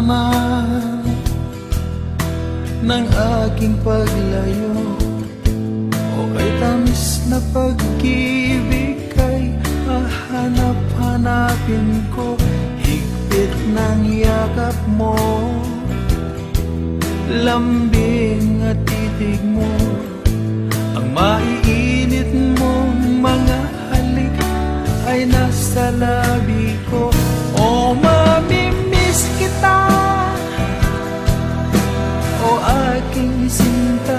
naman ng aking paglayo, o kay tamis na pag-ibig kay hahanap-hanapin ko, higpit ng yakap mo, lambing at titig mo, ang maiinit mong mga halik ay nasa labi ko. O mamimiss kita, o aking sinta,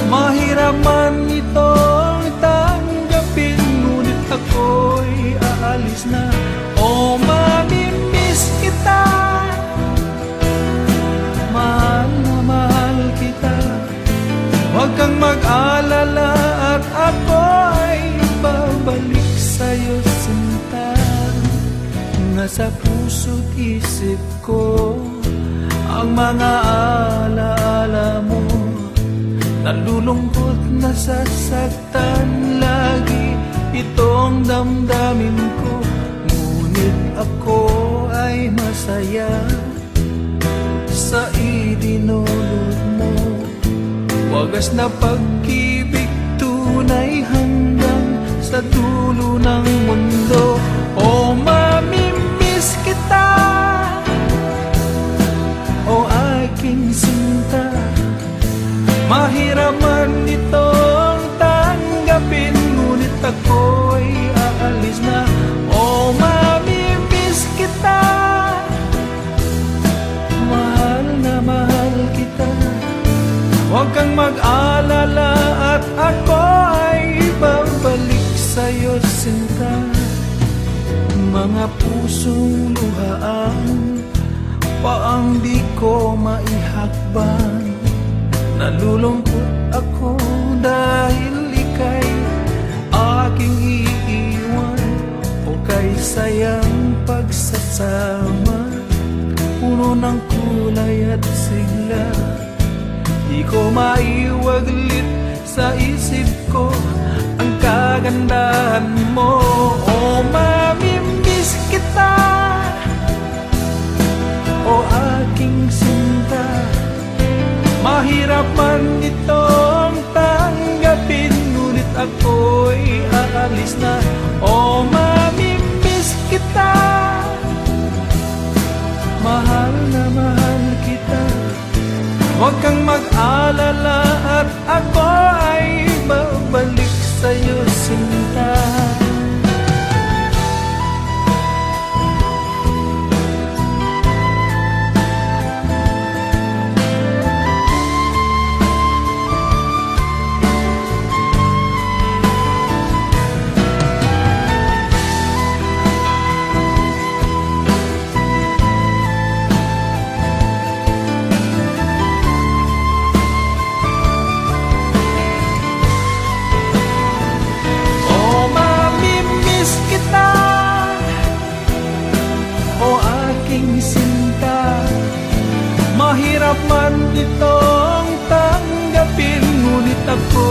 mahirap man itong tanggapin, ngunit ako'y aalis na. O mamimiss kita, mahal na mahal kita, huwag kang mag-alala at ako ay babalik sa'yo, sinta. Nasa puso't isip ko ang mga alaala mo, nalulungkot, nasasaktan lagi itong damdamin ko, ngunit ako ay masaya sa idinulot mo. Wagas na pag-ibig, tunay hanggang sa dulo ng mundo. O mamimiss kita, o aking sinta, mahirap man itong tanggapin, ngunit ako'y aalis na. O mamimiss kita, mahal na mahal kita, huwag kang mag-alala at ako ay babalik sa'yo, sinta. Mga pusong luhaan paang di ko maihakbang, nalulungkot ako dahil ika'y aking iiwan, o kay sayang pagsasama, puno ng kulay at sigla, di ko maiwaglit sa isip ko ang kagandahan mo. O mamimiss kita, o aking sinta, mahirap man itong tanggapin, ngunit ako'y aalis na. O mamimiss kita, mahal na mahal kita, huwag kang mag-alala at ako ay babalik sa'yo, sinta. Mahirap man itong tanggapin, ngunit ako